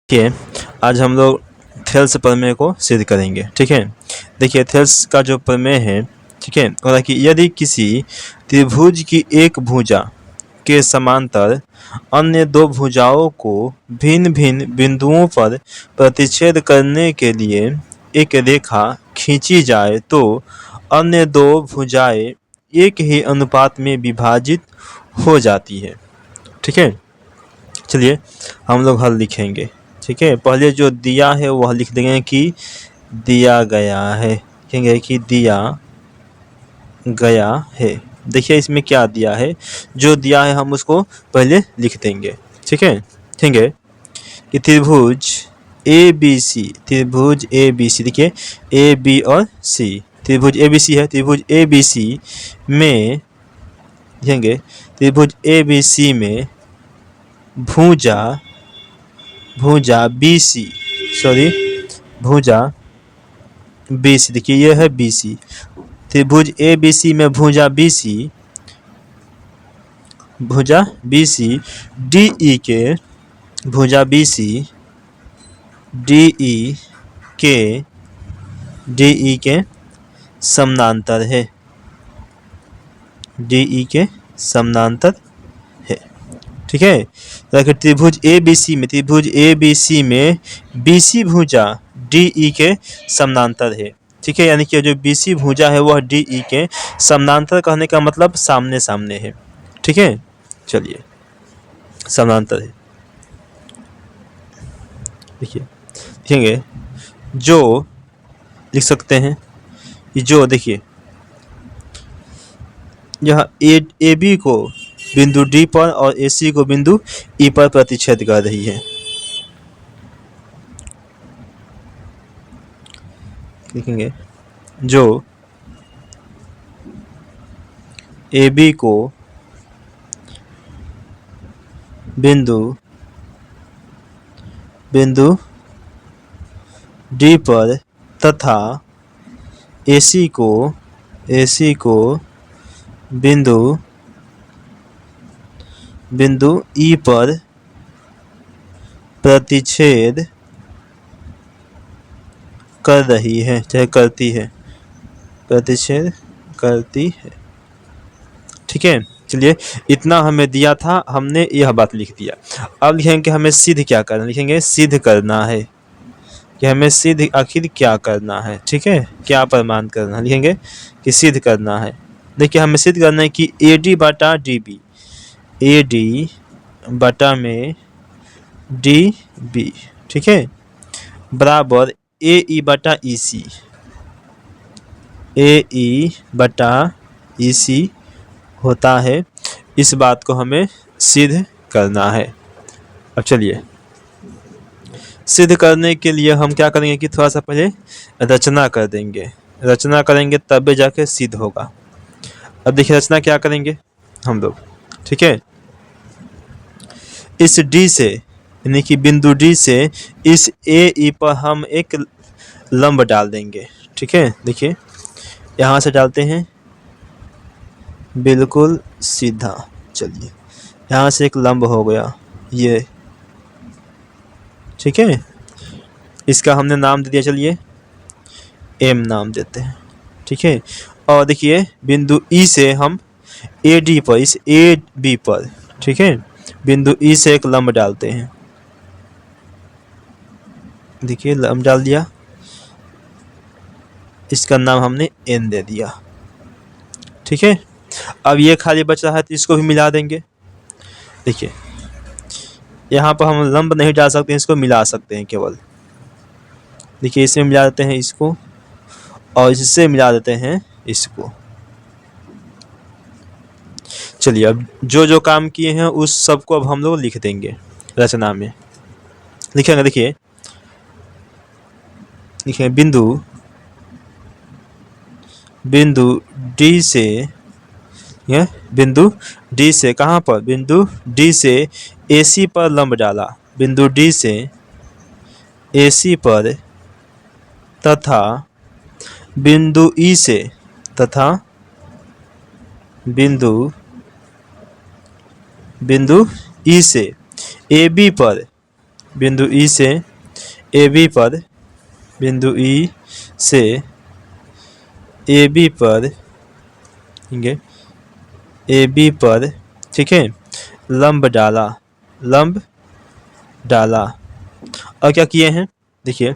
देखिए, आज हम लोग थेल्स प्रमेय को सिद्ध करेंगे। ठीक है, देखिए थेल्स का जो प्रमेय है, ठीक है, और कि यदि किसी त्रिभुज की एक भुजा के समांतर अन्य दो भुजाओं को भिन्न भिन्न बिंदुओं पर प्रतिच्छेद करने के लिए एक रेखा खींची जाए तो अन्य दो भुजाएं एक ही अनुपात में विभाजित हो जाती है। ठीक है, चलिए हम लोग हल लिखेंगे। ठीक है, पहले जो दिया है वह लिख देंगे कि दिया गया है, लिखेंगे कि दिया गया है। देखिए इसमें क्या दिया है, जो दिया है हम उसको पहले लिख देंगे। ठीक है, ठीक है, कि त्रिभुज ए बी सी, त्रिभुज ए बी सी, देखिए ए बी और सी, त्रिभुज ए बी सी है। त्रिभुज ए बी सी में लिखेंगे, त्रिभुज ए बी सी में भुजा भुजा बी सी, सॉरी भुजा बी सी, देखिए यह है बी सी। त्रिभुज ए बी सी में भुजा बी सी डी ई के भुजा बी सी डी ई के समानांतर है, डी ई के समानांतर है। ठीक है, तो त्रिभुज ए बी सी में, त्रिभुज ए बी सी में बी सी भुजा डी ई के समानांतर है। ठीक है, यानी कि जो बी सी भुजा है वह डी ई के समानांतर कहने का मतलब सामने सामने है। ठीक है, चलिए समानांतर है। देखिए लिखेंगे, जो लिख सकते हैं कि जो, देखिए यह ए बी को बिंदु डी पर और ए सी को बिंदु ई पर प्रतिच्छेद कर रही है। लिखेंगे, जो ए बी को बिंदु डी पर तथा ए सी को बिंदु ई पर प्रतिच्छेद कर रही है, चाहे करती है, प्रतिच्छेद करती है। ठीक है, चलिए इतना हमें दिया था, हमने यह बात लिख दिया। अब लिखेंगे कि हमें सिद्ध क्या करना, लिखेंगे सिद्ध करना है कि हमें सिद्ध आखिर क्या करना है। ठीक है, क्या प्रमाण करना है, लिखेंगे कि सिद्ध करना है। देखिए हमें सिद्ध करना है कि ए डी बटा डी बी, ए डी बटा में डी बी, ठीक है, बराबर ए ई बटा ई सी, ए ई बटा ई सी होता है। इस बात को हमें सिद्ध करना है। अब चलिए सिद्ध करने के लिए हम क्या करेंगे कि थोड़ा सा पहले रचना कर देंगे, रचना करेंगे तब जाके सिद्ध होगा। अब देखिए रचना क्या करेंगे हम लोग। ठीक है, इस डी से, यानी कि बिंदु डी से इस ए ई पर हम एक लंब डाल देंगे। ठीक है, देखिए यहाँ से डालते हैं बिल्कुल सीधा। चलिए यहाँ से एक लंब हो गया ये। ठीक है, इसका हमने नाम दे दिया, चलिए एम नाम देते हैं। ठीक है, और देखिए बिंदु ई से हम ए डी पर, इस ए बी पर, ठीक है, बिंदु ई से एक लंब डालते हैं। देखिए लंब डाल दिया, इसका नाम हमने एन दे दिया। ठीक है, अब ये खाली बच रहा है तो इसको भी मिला देंगे। देखिए यहाँ पर हम लंब नहीं डाल सकते, इसको मिला सकते हैं केवल। देखिए इसमें मिला देते हैं इसको और इससे मिला देते हैं इसको। चलिए अब जो जो काम किए हैं उस सब को अब हम लोग लिख देंगे रचना में। लिखेंगे, देखिए लिखेंगे बिंदु डी से, यह बिंदु डी से कहाँ पर, बिंदु डी से ए सी पर लंब डाला, बिंदु डी से ए सी पर तथा बिंदु ई से, तथा बिंदु ई से ए बी पर बिंदु ई से ए बी पर, बिंदु ई से ए बी पर, ठीक है, ए बी पर, ठीक है, लंब डाला, लंब डाला। और क्या किए हैं, देखिए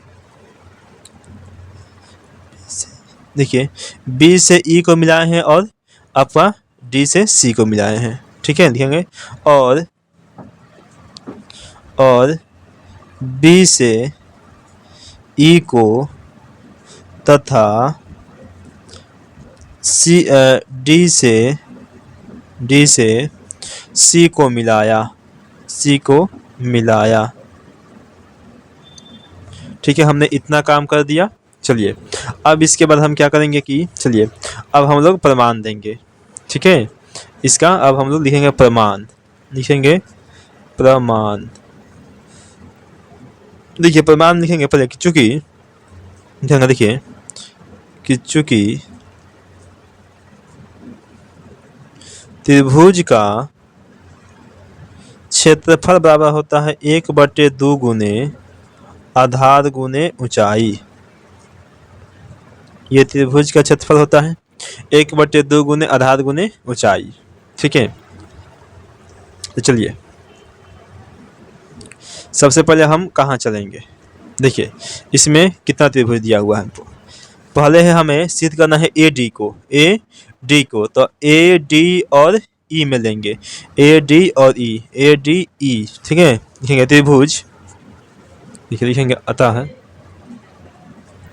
देखिए बी से ई को मिलाए हैं और आपका डी से सी को मिलाए हैं, ठीक है, लिखेंगे। और बी से ई को तथा सी डी से सी को मिलाया, सी को मिलाया, ठीक है, हमने इतना काम कर दिया। चलिए अब इसके बाद हम क्या करेंगे कि चलिए अब हम लोग प्रमाण देंगे, ठीक है, इसका अब हम लोग लिखेंगे प्रमाण, लिखेंगे प्रमाण। देखिए प्रमाण लिखेंगे पहले कि चूंकि, देखिए कि चूंकि त्रिभुज का क्षेत्रफल बराबर होता है 1/2 गुने आधार गुने ऊंचाई। ये त्रिभुज का क्षेत्रफल होता है 1/2 गुने आधार गुने ऊंचाई, ठीक है। तो चलिए सबसे पहले हम कहाँ चलेंगे, देखिए इसमें कितना त्रिभुज दिया हुआ है हमको। पहले है हमें सिद्ध करना है ए डी को, तो ए डी और ई में लेंगे, ए डी और ई, ए डी ई, ठीक है, लिखेंगे त्रिभुज, लिखेंगे अतः,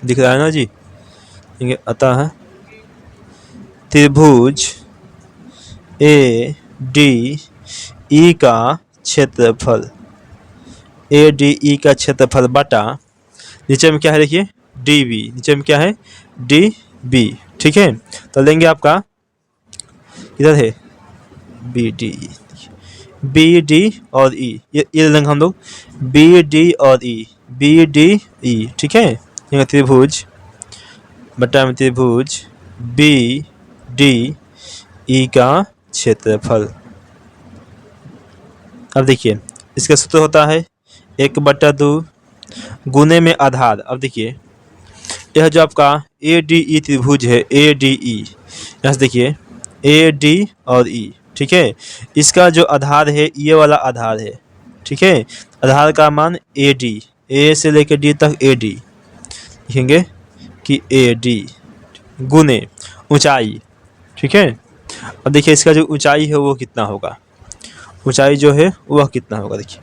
दिख रहा है ना जी, लिखेंगे अतः त्रिभुज ए डी ई का क्षेत्रफल, ए डी ई का क्षेत्रफल बटा, नीचे में क्या है देखिए डी बी, नीचे में क्या है डी बी, ठीक है। तो लेंगे आपका इधर है बी डी और ई, ये लेंगे हम लोग बी डी और ई, बी डी ई, ठीक है, ये त्रिभुज बटा में त्रिभुज बी डी ई का क्षेत्रफल। अब देखिए इसका सूत्र होता है 1/2 गुने में आधार। अब देखिए यह जो आपका ए डी ई त्रिभुज है, ए डी ई, यहाँ से देखिए ए डी और ई, ठीक है, इसका जो आधार है ये वाला आधार है, ठीक है, आधार का मान ए डी, ए से लेकर डी तक ए डी, लिखेंगे कि ए डी गुने ऊंचाई, ठीक है। अब देखिए इसका जो ऊंचाई है वो कितना होगा, ऊंचाई जो है वह कितना होगा, देखिए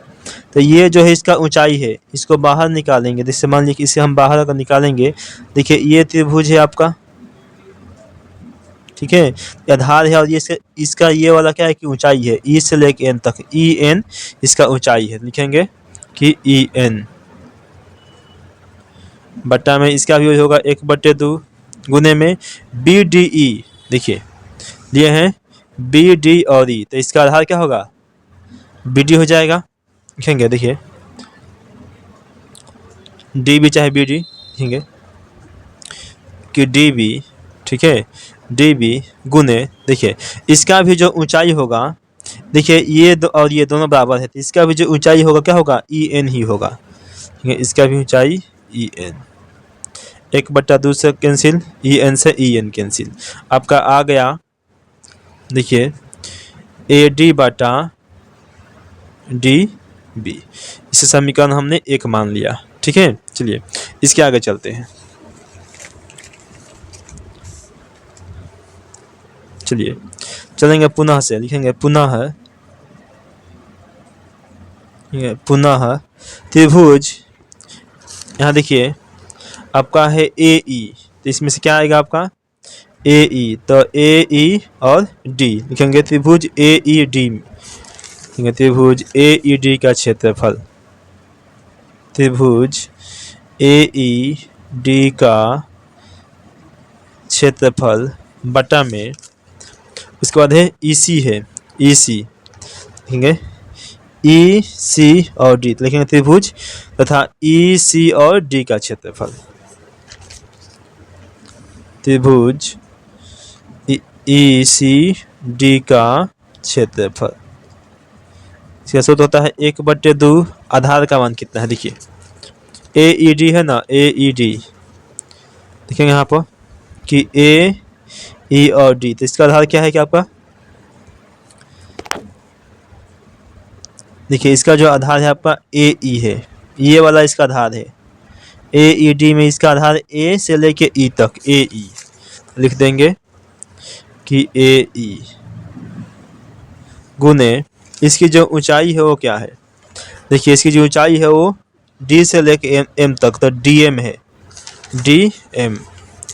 तो ये जो है इसका ऊंचाई है, इसको बाहर निकालेंगे, जैसे मान लीजिए इसे हम बाहर अगर निकालेंगे, देखिए ये त्रिभुज है आपका, ठीक है, आधार है और ये इसका ये वाला क्या है कि ऊंचाई है, ई से लेकर एन तक, ई एन इसका ऊंचाई है, लिखेंगे कि ई एन बट्टा में इसका भी होगा 1/2 गुने में बी डी ई, देखिए लिए हैं बी डी और ई, तो इसका आधार क्या होगा बी डी हो जाएगा, लिखेंगे देखिए डी बी चाहे बी डी, लिखेंगे कि डी बी, ठीक है, डी बी गुने, देखिए इसका भी जो ऊंचाई होगा, देखिए ये और ये दोनों बराबर है, तो इसका भी जो ऊंचाई होगा क्या होगा ई एन ही होगा, ठीक है, इसका भी ऊंचाई ई एन, 1/2 से कैंसिल, ई एन से ई एन कैंसिल, आपका आ गया देखिए ए डी बटा डी बी, इसे समीकरण हमने 1 मान लिया, ठीक है। चलिए इसके आगे चलते हैं, चलिए चलेंगे पुनः से, लिखेंगे पुनः त्रिभुज, यहाँ देखिए आपका है ए ई, तो इसमें से क्या आएगा आपका ए ई, तो ए ई और डी, लिखेंगे त्रिभुज ए ई डी, लिखेंगे त्रिभुज ए ई डी का क्षेत्रफल, त्रिभुज ए ई डी का क्षेत्रफल बटा में, उसके बाद है ई सी, है ई सी, लिखेंगे ई सी और डी, तो लिखेंगे त्रिभुज तथा ई सी और डी का क्षेत्रफल, त्रिभुज ई सी डी का क्षेत्रफल, इसका सूत्र होता है 1/2 आधार का मान कितना है। देखिए AED है ना, AED देखेंगे यहाँ पर कि A, E और D, तो इसका आधार क्या है कि आपका, देखिए इसका जो आधार है आपका AE है, ये वाला इसका आधार है। AED में इसका आधार A से लेके E तक, AE लिख देंगे कि AE गुने इसकी जो ऊंचाई है वो क्या है। देखिए इसकी जो ऊंचाई है वो D से लेके M तक, तो DM है, DM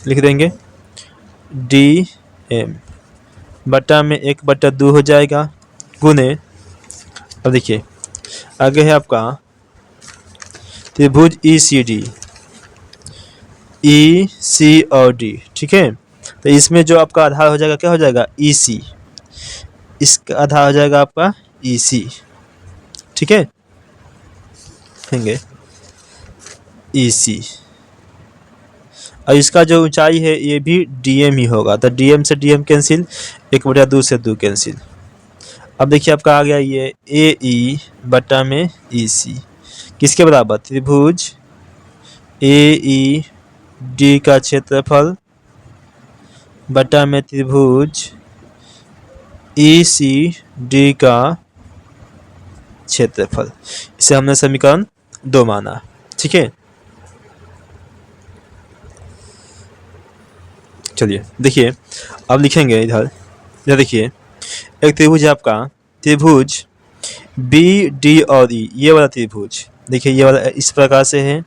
लिख देंगे, DM बटा में 1/2 हो जाएगा गुने। अब देखिए आगे है आपका त्रिभुज ECD, EC और D, ठीक है। तो इसमें जो आपका आधार हो जाएगा क्या हो जाएगा, EC, इसका आधार हो जाएगा आपका EC, ठीक है, देखेंगे EC, और इसका जो ऊंचाई है ये भी DM ही होगा, तो DM से DM कैंसिल, 1/2 से 2 कैंसिल। अब देखिए आपका आ गया ये AE बटा में EC किसके बराबर, त्रिभुज AED का क्षेत्रफल बटा में त्रिभुज ECD का क्षेत्रफल। इसे हमने समीकरण 2 माना, ठीक है। चलिए देखिए अब लिखेंगे इधर, ये देखिए एक त्रिभुज है आपका, त्रिभुज BD और E, ये वाला त्रिभुज, देखिए ये वाला इस प्रकार से है,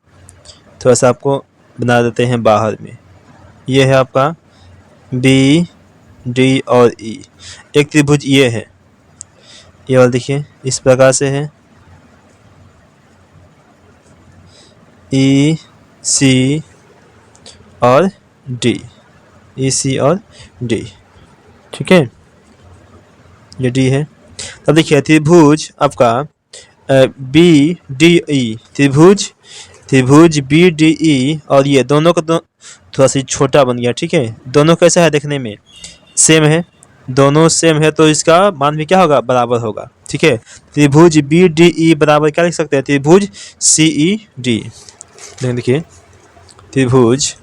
थोड़ा सा आपको बना देते हैं बाहर में, ये है आपका BD और E। एक त्रिभुज ये है, ये वाला देखिए इस प्रकार से है, EC और D, EC और D, ठीक है, ये D है। तब देखिए त्रिभुज आपका BDE, त्रिभुज BDE और ये दोनों का थोड़ा सा छोटा बन गया, ठीक है। दोनों कैसा है देखने में, सेम है, दोनों सेम है, तो इसका मान भी क्या होगा, बराबर होगा, ठीक है। त्रिभुज BDE बराबर क्या लिख सकते हैं, त्रिभुज CED। देखिए त्रिभुज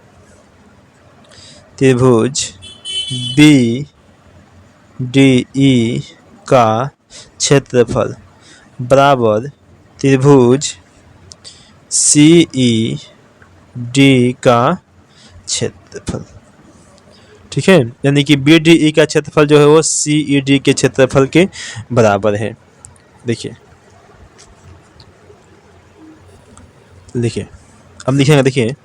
BDE का क्षेत्रफल बराबर त्रिभुज CED का क्षेत्रफल, ठीक है। यानी कि BDE का क्षेत्रफल जो है वो CED के क्षेत्रफल के बराबर है। देखिए अब लिखेंगे, देखिए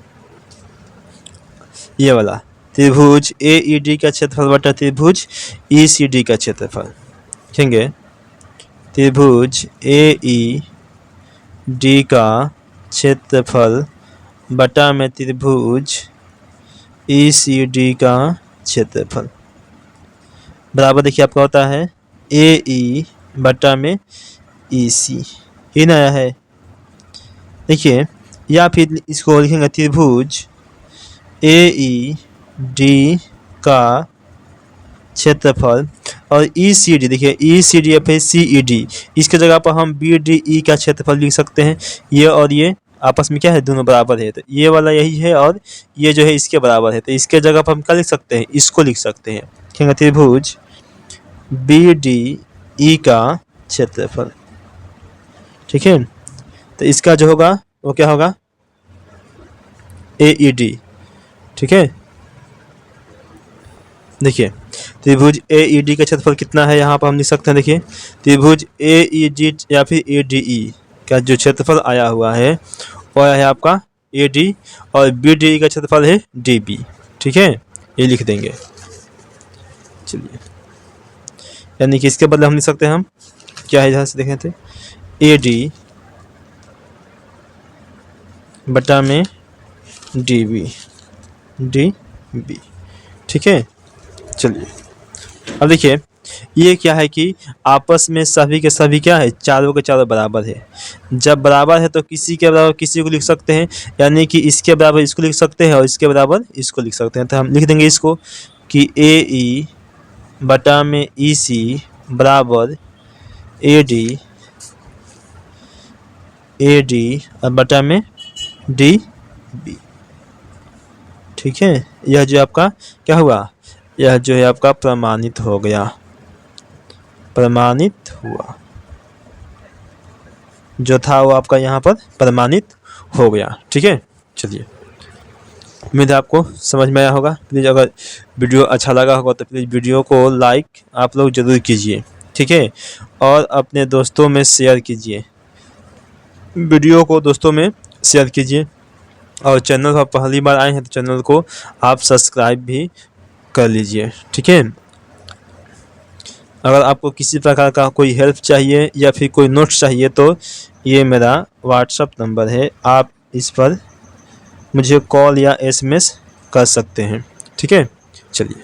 ये वाला त्रिभुज AED का क्षेत्रफल बटा त्रिभुज ECD का क्षेत्रफल, लिखेंगे त्रिभुज AED का क्षेत्रफल बटा में त्रिभुज ECD का क्षेत्रफल बराबर, देखिए आपका होता है AE बटा में EC, ही नया है। देखिए या फिर इसको लिखेंगे त्रिभुज AED का क्षेत्रफल और ECD, देखिए ECD या फिर CED, इसके जगह पर हम BDE का क्षेत्रफल लिख सकते हैं। ये और ये आपस में क्या है, दोनों बराबर है, तो ये वाला यही है और ये जो है इसके बराबर है, तो इसके जगह पर हम क्या लिख सकते हैं, इसको लिख सकते हैं, ठीक है। त्रिभुज BDE का क्षेत्रफल, ठीक है, तो इसका जो होगा वो क्या होगा, AED, ठीक है। देखिए त्रिभुज AED का क्षेत्रफल कितना है, यहाँ पर हम लिख सकते हैं, देखिए त्रिभुज AED या फिर ADE का जो क्षेत्रफल आया हुआ है वो आया है आपका AD और BDE का क्षेत्रफल है DB, ठीक है, ये लिख देंगे। चलिए यानी कि इसके बदले हम लिख सकते हैं, हम क्या है, इधर से देखें थे AD बटा में DB, ठीक है। चलिए अब देखिए ये क्या है कि आपस में सभी के सभी क्या है, चारों के चारों बराबर है। जब बराबर है तो किसी के बराबर किसी को लिख सकते हैं, यानी कि इसके बराबर इसको लिख सकते हैं और इसके बराबर इसको लिख सकते हैं। तो हम लिख देंगे इसको कि AE बटा में EC बराबर AD AD और बटा में DB। ठीक है, यह जो आपका क्या हुआ, यह जो है आपका प्रमाणित हो गया, प्रमाणित हुआ, जो था वो आपका यहाँ पर प्रमाणित हो गया। ठीक है, चलिए उम्मीद है आपको समझ में आया होगा। प्लीज़ अगर वीडियो अच्छा लगा होगा तो प्लीज़ वीडियो को लाइक आप लोग ज़रूर कीजिए। ठीक है, और अपने दोस्तों में शेयर कीजिए, वीडियो को दोस्तों में शेयर कीजिए, और चैनल पर पहली बार आए हैं तो चैनल को आप सब्सक्राइब भी कर लीजिए। ठीक है, अगर आपको किसी प्रकार का कोई हेल्प चाहिए या फिर कोई नोट्स चाहिए तो ये मेरा व्हाट्सअप नंबर है, आप इस पर मुझे कॉल या SMS कर सकते हैं। ठीक है, चलिए।